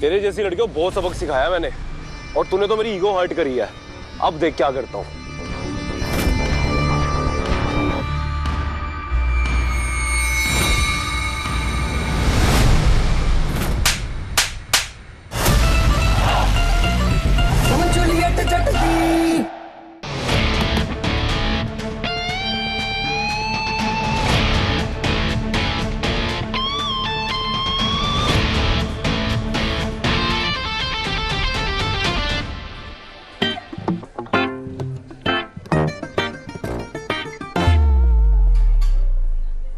तेरे जैसी लड़कियों को बहुत सबक सिखाया मैंने, और तूने तो मेरी ईगो हर्ट करी है। अब देख क्या करता हूँ।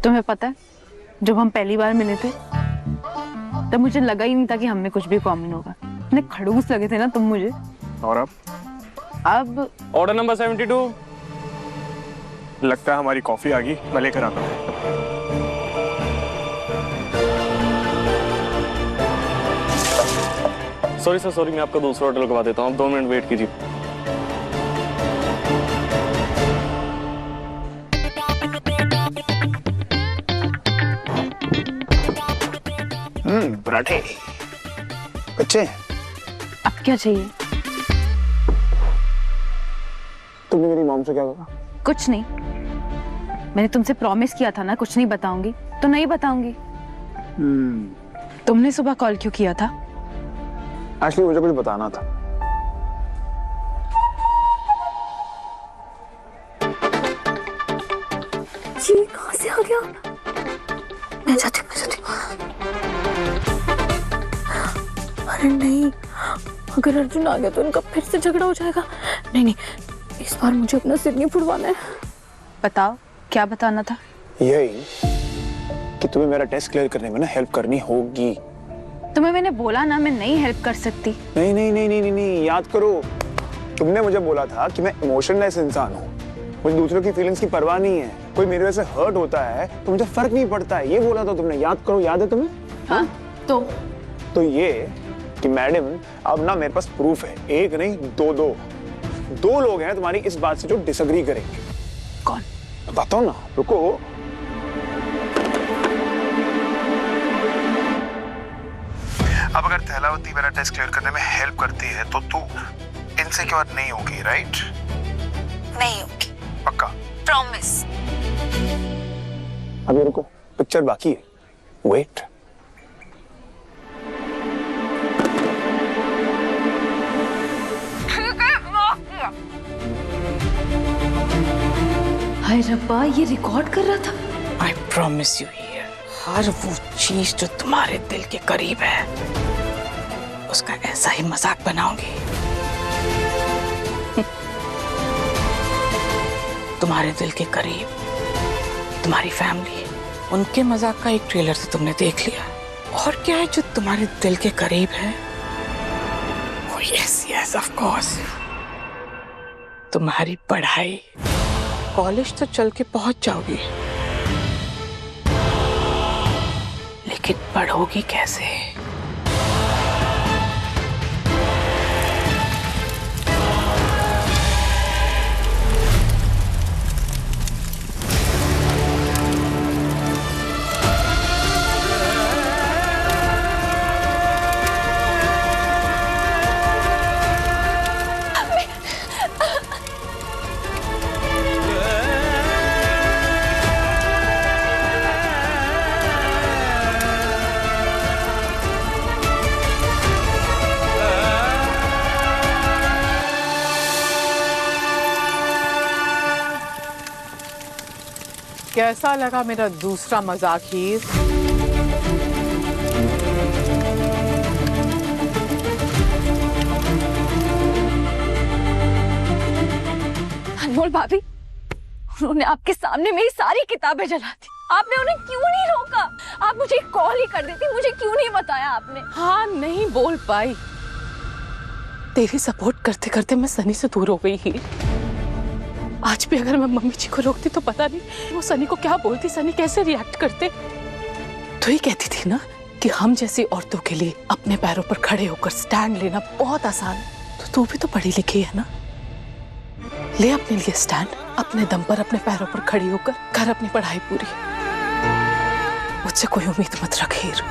तुम्हें पता है, जब हम पहली बार मिले थे तब मुझे लगा ही नहीं था कि हम में कुछ भी कॉमन होगा। इतने खड़ूस लगे थे ना तुम मुझे। और अब ऑर्डर नंबर 72। लगता है हमारी कॉफी आ गई, मैं लेकर आता हूँ। सॉरी सर, सॉरी, मैं आपका दूसरा ऑर्डर लगवा देता हूँ। आप 2 मिनट वेट कीजिए। पराठे अच्छे। अब क्या चाहिए? तुमने मेरी मॉम से क्या कहा? कुछ नहीं। मैंने तुमसे प्रॉमिस किया था ना कुछ नहीं बताऊंगी, तो नहीं बताऊंगी। तुमने सुबह कॉल क्यों किया था? एक्चुअली मुझे कुछ बताना था। जी कहाँ से आ गया? मैं जाती हूँ। अरे नहीं, अगर अर्जुन आ गया तो इनका फिर से झगड़ा हो जाएगा। नहीं, इस बार मुझे अपना सिर नहीं फुड़वाना है। बताओ क्या बताना था? यही कि तुम्हें मेरा टेस्ट क्लियर करने में ना हेल्प करनी होगी। तुम्हें मैंने बोला ना मैं नहीं हेल्प कर सकती। नहीं नहीं नहीं नहीं नहीं, याद करो, तुमने मुझे बोला था कि मैं इमोशनलेस इंसान हूँ, मुझे दूसरों की फीलिंग्स की परवाह नहीं है। कोई मेरे वजह से हर्ट होता है तो मुझे फर्क नहीं पड़ता है, ये बोला था तुमने। याद करो, याद है तुम्हें? हाँ तो ये कि मैडम अब ना मेरे पास प्रूफ है, एक नहीं दो लोग हैं तुम्हारी इस बात से जो डिसएग्री करेंगे। कौन? बताओ ना, रुको। अब अगर थैलावती मेरा टेस्ट क्लियर करने में हेल्प करती है तो तू इनसिक्योर नहीं होगी, राइट? नहीं होगी, पक्का? प्रॉमिस। अभी रुको, पिक्चर बाकी है, वेट। हाय रब्बा, ये रिकॉर्ड कर रहा था। I promise you here, हर वो चीज जो तुम्हारे दिल के करीब है उसका ऐसा ही मजाक बनाऊंगी। तुम्हारे दिल के करीब तुम्हारी फैमिली, उनके मजाक का एक ट्रेलर तो तुमने देख लिया। और क्या है जो तुम्हारे दिल के करीब है? वो यस ऑफ कोर्स, तुम्हारी पढ़ाई। कॉलेज तो चल के पहुंच जाओगी, लेकिन पढ़ोगी कैसे? कैसा लगा मेरा दूसरा मजाक हीर? अनमोल भाभी, उन्होंने आपके सामने मेरी सारी किताबें जला दी। आपने उन्हें क्यों नहीं रोका? आप मुझे कॉल ही कर देती, मुझे क्यों नहीं बताया आपने? हाँ, नहीं बोल पाई। तेरी सपोर्ट करते करते मैं सनी से दूर हो गई ही। आज भी अगर मैं मम्मी जी को रोकती तो पता नहीं वो सनी को क्या बोलती, सनी कैसे रिएक्ट करते। तो ही कहती थी ना कि हम जैसी औरतों के लिए अपने पैरों पर खड़े होकर स्टैंड लेना बहुत आसान है। तो तू भी तो पढ़ी लिखी है ना, ले अपने लिए स्टैंड, अपने दम पर अपने पैरों पर खड़ी होकर कर अपनी पढ़ाई पूरी। मुझसे कोई उम्मीद मत रख हीर।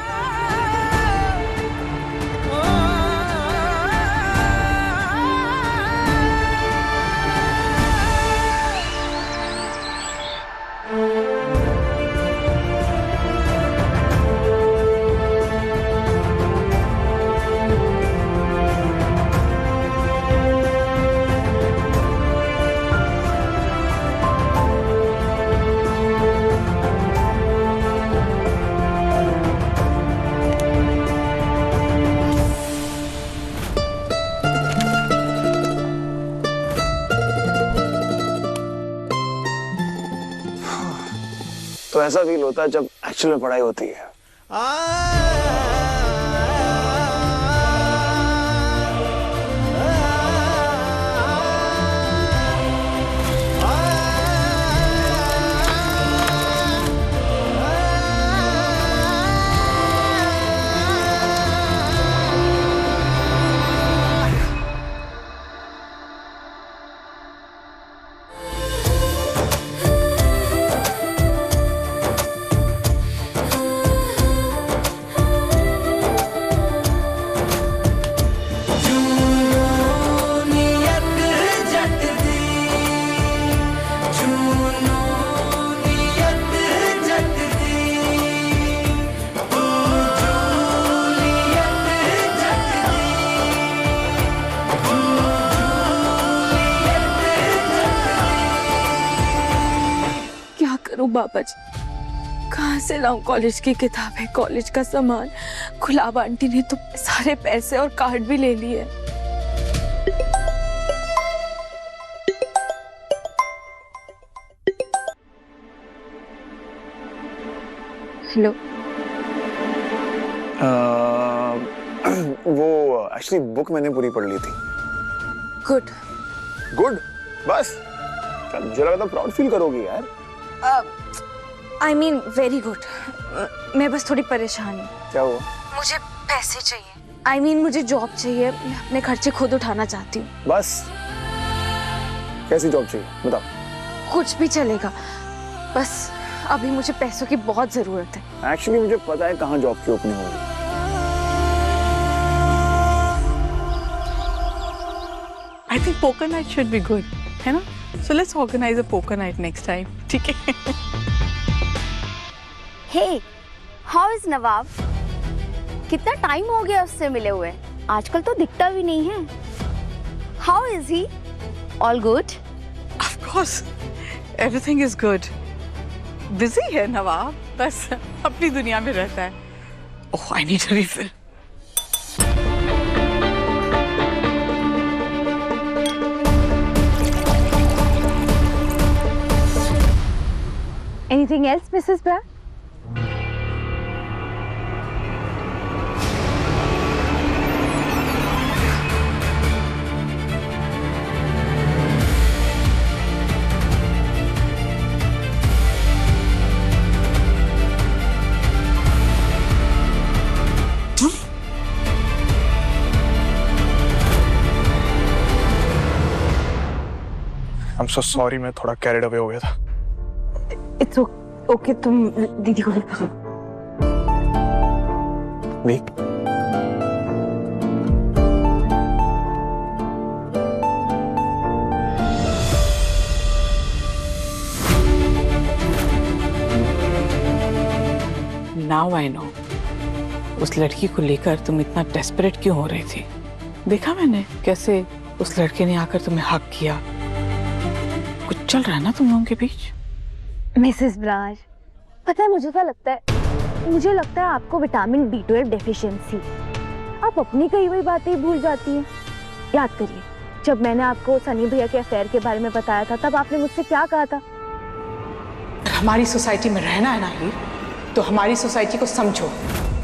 तो ऐसा फील होता है जब एक्चुअल में पढ़ाई होती है। बाबा जी, कहाँ से लाऊं कॉलेज की किताबें, कॉलेज का सामान? गुलाब आंटी ने तो सारे पैसे और कार्ड भी ले लिए। हेलो। वो एक्चुअली बुक मैंने पूरी पढ़ ली थी। गुड। गुड? बस? मुझे लगा था प्राउड फील करोगी यार। I mean very good. मैं बस थोड़ी परेशान हूँ। क्या हुआ? मुझे पैसे चाहिए। I mean मुझे जॉब चाहिए। मैं अपने खर्चे खुद उठाना चाहती हूँ। बस? कैसी जॉब चाहिए? बताओ। कुछ भी चलेगा, बस अभी मुझे पैसों की बहुत जरूरत है। एक्चुअली मुझे पता है कहाँ जॉब की ओपनिंग होगी। I think poker night should be good, है ना? So let's organize a poker night next time. ठीक है? Hey, how is नवाब? कितना टाइम हो गया उससे मिले हुए? आजकल तो दिखता भी नहीं है। How is he? All good? Of course, everything is good. Busy है नवाब, बस अपनी दुनिया में रहता है। Oh, I need a refill. Anything else, Mrs. Bragg? I'm so sorry, मैं थोड़ा कैरिड अवे हो गया था। It's okay, तुम दीदी को लेकर देख, Now I know. उस लड़की को लेकर तुम इतना डेस्परेट क्यों हो रही थी? देखा मैंने कैसे उस लड़के ने आकर तुम्हें हक किया। कुछ चल रहा है ना तुम लोगों के बीच? मिसेस ब्राज, पता है मुझे क्या लगता है? मुझे लगता है आपको विटामिन B12 डेफिशिएंसी। आप अपनी कही हुई बातें ही भूल जाती हैं। याद करिए, जब मैंने आपको सनी भैया के अफेयर के बारे में बताया था, तब आपने मुझसे क्या कहा था? हमारी सोसाइटी में रहना है ना हीर, तो हमारी सोसाइटी को समझो।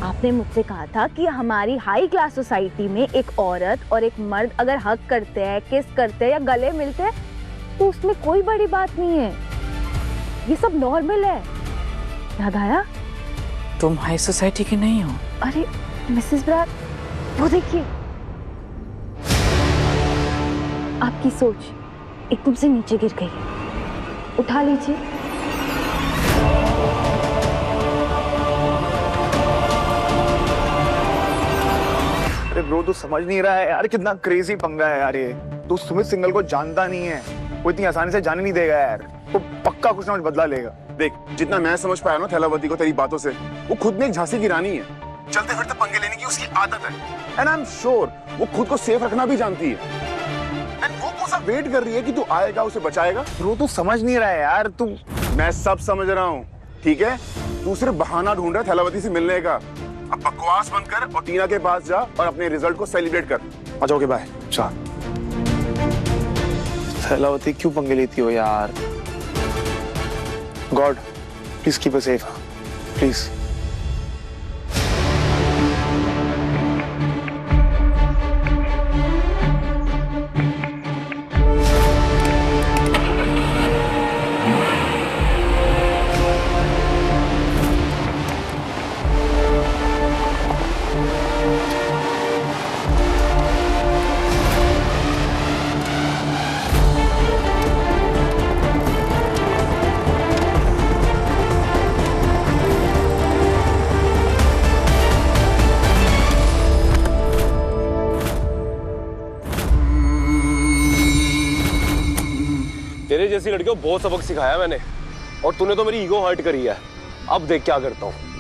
आपने मुझसे कहा था कि हमारी हाई क्लास सोसाइटी में एक औरत और एक मर्द अगर हक करते हैं, किस करते हैं या गले मिलते हैं, तो उसमें कोई बड़ी बात नहीं है। ये सब नॉर्मल है। याद आया? तुम हाई सोसाइटी की नहीं हो। अरे मिसेस ब्रैग, वो देखिए, आपकी सोच एकदम से नीचे गिर गई है। उठा लीजिए। अरे ब्रो, तू समझ नहीं रहा है यार, कितना क्रेजी पंगा है यार ये। तू सुमित सिंघल को जानता नहीं है, वो इतनी आसानी से जाने नहीं देगा यार। वो पक्का कुछ ना कुछ बदला लेगा। देख, जितना मैं समझ पाया ना थैलावती को तेरी बातों से, वो खुद में एक झांसी की रानी है। चलते फिरते पंगे लेने की उसकी आदत है। एंड आई एम श्योर वो खुद को सेफ रखना भी जानती है। एंड वो कौन सा वेट कर रही है कि तू आएगा उसे बचाएगा। ब्रो, तू समझ नहीं रहा है यार। तू मैं सब समझ रहा हूँ, ठीक है? तू सिर्फ बहाना ढूंढ रहा है थैलावती से मिलने का। अब बकवास बंद कर और टीना के पास जा और अपने रिजल्ट को सेलिब्रेट कर। अच्छा ओके, बाय। चल। थैलावती क्यों पंगे लेती हो यार? God, please keep us safe, please. तेरे जैसी लड़कियों को बहुत सबक सिखाया मैंने, और तूने तो मेरी ईगो हर्ट करी है। अब देख क्या करता हूँ।